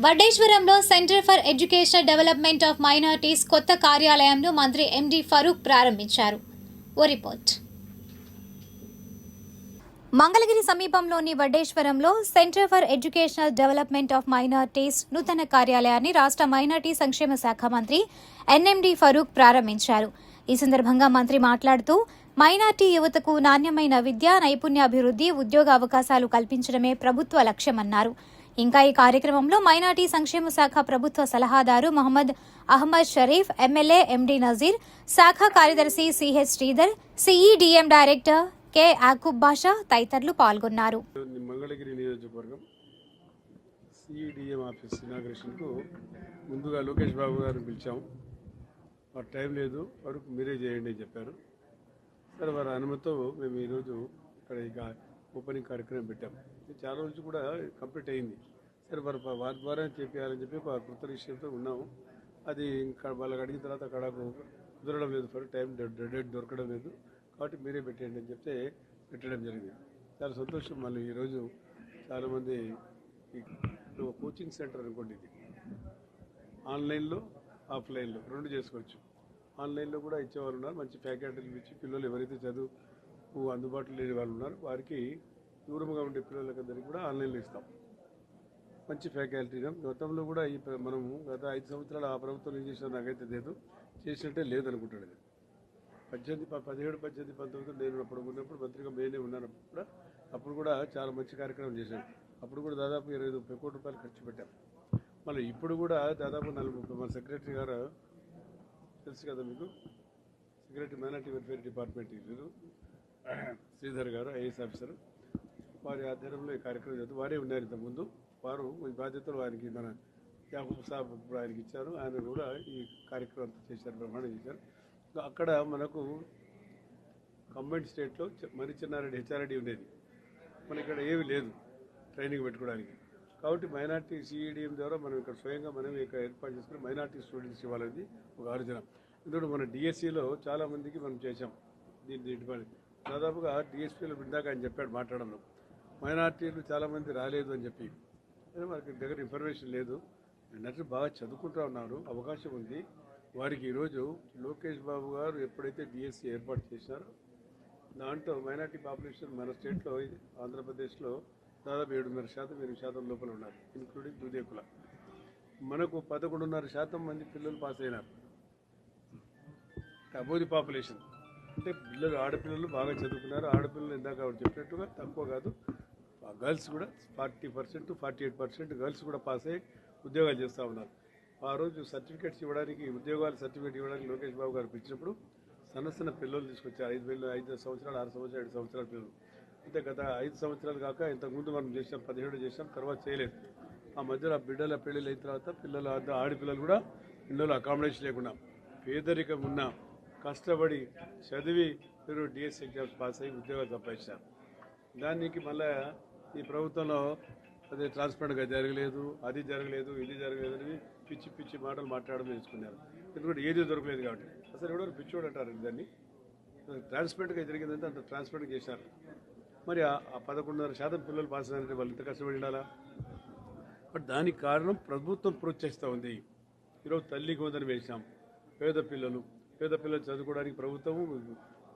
వడ్డేశ్వరంలో centre for educational development of minorities కొత్త కార్యాలయంను మంత్రి ఎండి ఫరూక్ ప్రారంభించారు. ఓ రిపోర్ట్. మంగళగిరి సమీపంలోని వడ్డేశ్వరంలో centre for educational development of minorities నూతన కార్యాలయాన్ని రాష్ట్ర మైనారిటీ సంక్షేమ శాఖ మంత్రి ఎన్ఎండి ఫరూక్ ప్రారంభించారు. ఈ సందర్భంగా మంత్రి మాట్లాడుతూ మైనారిటీ యువతకు నాణ్యమైన విద్య, నైపుణ్యాభివృద్ధి, ఉద్యోగ అవకాశాలు కల్పించడమే ప్రభుత్వ లక్ష్యమన్నారు. ఇంకా ఈ కార్యక్రమంలో మైనారిటీ సంక్షేమ శాఖ ప్రభుత్వ సలహాదారు మహమ్మద్ అహ్మద్ షరీఫ్, ఎమ్మెల్యే ఎండి నజీర్, శాఖ కార్యదర్శి CH Sridhar, CEDM director K Yakub Basha తదితరులు పాల్గొన్నారు. మంగళగిరి నియోజకవర్గం సిఈడిఎం ఆఫీస్ ఇనాగ్రేషన్కు ముందుగా లోకేష్ బాబు గారిని పిలిచాము. వారు టైం లేదు, వరకు మీరే చేయండి అని చెప్పారు. సరే, వారి అనుమతితో మేము ఈరోజు ఇక్కడ ఇక ఓపెనింగ్ కార్యక్రమం పెట్టాం. చాలా రోజులు కూడా కంప్లీట్ అయింది. సరే, వారి ద్వారా చేయాలని చెప్పి ఒక కృత విషయంతో ఉన్నాము. అది ఇంకా వాళ్ళకి అడిగిన తర్వాత అక్కడ కుదరడం లేదు, ఫర్ టైం డేట్ దొరకడం లేదు, కాబట్టి మీరే పెట్టండి అని చెప్తే పెట్టడం జరిగింది. చాలా సంతోషం. మళ్ళీ ఈరోజు చాలామంది కోచింగ్ సెంటర్ అనుకోండి, ఇది ఆన్లైన్లో ఆఫ్లైన్లో రెండు చేసుకోవచ్చు. ఆన్లైన్లో కూడా ఇచ్చేవాళ్ళు ఉన్నారు. మంచి ఫ్యాకల్టీలు ఇచ్చి పిల్లలు ఎవరైతే చదువు అందుబాటులో లేని వాళ్ళు ఉన్నారు వారికి దూరంగా ఉండే పిల్లలకందరికీ కూడా ఆన్లైన్లో ఇస్తాం. మంచి ఫ్యాకల్టీగా గతంలో కూడా మనము గత 5 సంవత్సరాలు ఆ ప్రభుత్వం ఏం చేసినా నాకైతే లేదు, చేసినట్టే లేదనుకుంటాడు. 17, 19 నేను అప్పుడు ఉన్నప్పుడు మంత్రిగా మేనే ఉన్నాను. అప్పుడు కూడా చాలా మంచి కార్యక్రమం చేశాను. అప్పుడు కూడా దాదాపు 25 కోట్ల రూపాయలు ఖర్చు పెట్టాం. మళ్ళీ ఇప్పుడు కూడా దాదాపు 40 మన సెక్రటరీ గారు తెలుసు కదా మీకు, secretary minority welfare department Sridhar గారు, ఐఏఎస్ ఆఫీసర్, వారి ఆధ్వర్యంలో ఈ కార్యక్రమం చేస్తారు. వారే ఉన్నారు ఇంతకుముందు. వారు ఈ బాధ్యతలు ఆయనకి మన యాకూబ్ సాబ్ ఇప్పుడు ఆయనకి ఇచ్చారు. ఆయన కూడా ఈ కార్యక్రమం అంతా చేశారు, బ్రహ్మాండం చేశారు. అక్కడ మనకు కంబైన్డ్ స్టేట్లో మరి చిన్నారెడ్డి హెచ్ఆర్ఐడి ఉండేది, మన ఇక్కడ ఏమీ లేదు ట్రైనింగ్ పెట్టుకోవడానికి. కాబట్టి మైనార్టీ సిఈడిఎం ద్వారా మనం ఇక్కడ స్వయంగా మనం ఇక్కడ ఏర్పాటు చేసుకుని మైనార్టీ స్టూడెంట్స్ ఇవ్వాలని ఒక ఆలోచన. ఎందుకంటే మన డిఎస్సిలో చాలామందికి మనం చేసాం. దీంట్లో దాదాపుగా డిఎస్పీలో ఇందాక ఆయన చెప్పాడు మాట్లాడడంలో, మైనార్టీలు చాలామంది రాలేదు అని చెప్పి. మనకి దగ్గర ఇన్ఫర్మేషన్ లేదు. మైనార్టీ బాగా చదువుకుంటూ ఉన్నారు, అవకాశం ఉంది వారికి. ఈరోజు లోకేష్ బాబు గారు ఎప్పుడైతే డిఎస్సి ఏర్పాటు చేశారో దాంట్లో మైనార్టీ పాపులేషన్ మన స్టేట్లో ఆంధ్రప్రదేశ్లో దాదాపు 7.5%, 8% లోపల ఉన్నారు, ఇంక్లూడింగ్ దుదేకుల. మనకు 11.5% మంది పిల్లలు పాస్ అయినారు. అబోవ్ ది పాపులేషన్ అంటే పిల్లలు, ఆడపిల్లలు బాగా చదువుకున్నారు. ఆడపిల్లలు ఇందాక చెప్పినట్టుగా తక్కువ కాదు, గర్ల్స్ కూడా 40% 48% గర్ల్స్ కూడా పాస్ అయ్యి ఉద్యోగాలు చేస్తూ ఉన్నారు. ఆ రోజు సర్టిఫికేట్స్ ఇవ్వడానికి, ఉద్యోగాల సర్టిఫికేట్ ఇవ్వడానికి లోకేష్ బాబు గారు పిలిచినప్పుడు సన్న పిల్లలు తీసుకొచ్చారు. 5 సంవత్సరాలు 6 సంవత్సరాలు 7 సంవత్సరాల పిల్లలు. అంటే గత 5 సంవత్సరాలు కాక ఇంతకుముందు మనం చేసాం, 17 చేసాం, తర్వాత చేయలేదు. ఆ మధ్యలో ఆ బిడ్డల పెళ్ళిళ్ళు అయిన తర్వాత పిల్లలు, ఆడపిల్లలు కూడా ఇళ్ళలో అకామిడేషన్ లేకుండా పేదరికం ఉన్న కష్టపడి చదివి మీరు డిఎస్సి ఎగ్జామ్స్ పాస్ అయ్యి ఉద్యోగాలు సంపాదించారు. దానికి మళ్ళీ ఈ ప్రభుత్వంలో అదే ట్రాన్స్పరెంట్గా జరగలేదు, అది జరగలేదు, ఇది జరగలేదు అని పిచ్చి మాటలు మాట్లాడడం నేర్చుకున్నారు. ఎందుకంటే ఏది దొరకలేదు కాబట్టి. అసలు ఎవడో పిచ్చోడు అంటారు దాన్ని. ట్రాన్స్పరెంట్గా జరిగిందంటే అంత ట్రాన్స్పరెంట్గా చేశారు. మరి ఆ 11.5% పిల్లలు పాస్ అయినంటే వాళ్ళు ఇంత కష్టపడి ఉండాలా? బట్ దానికి కారణం ప్రభుత్వం ప్రోత్సహిస్తూ ఉంది. ఈరోజు తల్లికి వందనం వేసాం. పేద పిల్లలు చదువుకోవడానికి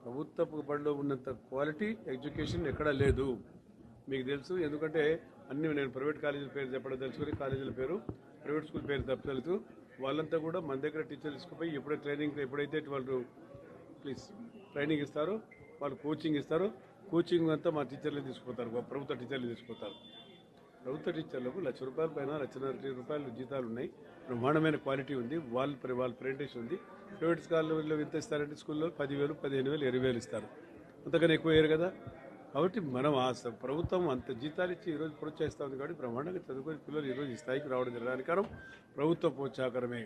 ప్రభుత్వపు బడిలో ఉన్నంత క్వాలిటీ ఎడ్యుకేషన్ ఎక్కడా లేదు, మీకు తెలుసు. ఎందుకంటే అన్ని నేను ప్రైవేట్ కాలేజీల పేరు చెప్పడం తెలుసుకుని, కాలేజీల పేరు, ప్రైవేట్ స్కూల్ పేరు తప్పలేదు. వాళ్ళంతా కూడా మన దగ్గర టీచర్లు తీసుకుపోయి ఎప్పుడైతే వాళ్ళు ట్రైనింగ్ ఇస్తారో, వాళ్ళు కోచింగ్ ఇస్తారో, కోచింగ్ అంతా మా టీచర్లు తీసుకుపోతారు, ప్రభుత్వ టీచర్లు తీసుకుపోతారు. ప్రభుత్వ టీచర్లకు ₹1,00,000 పైన ₹1,50,000 జీతాలు ఉన్నాయి. బ్రహ్మాండమైన క్వాలిటీ ఉంది. వాళ్ళ ప్రెజెంటేషన్ ఉంది. ప్రైవేట్ స్కూల్లో ఎంత ఇస్తారంటే స్కూల్లో 10,000, 15,000, 20,000 ఇస్తారు. అంతకన్నా ఎక్కువ వేయరు కదా. కాబట్టి మనం ప్రభుత్వం అంత జీతాలు ఇచ్చి ఈరోజు ప్రోత్సహిస్తూ ఉంది. కాబట్టి బ్రహ్మాండంగా చదువుకొని పిల్లలు ఈరోజు ఈ స్థాయికి రావడం జరగడానికి కారణం ప్రభుత్వ ప్రోత్సాహకరమే.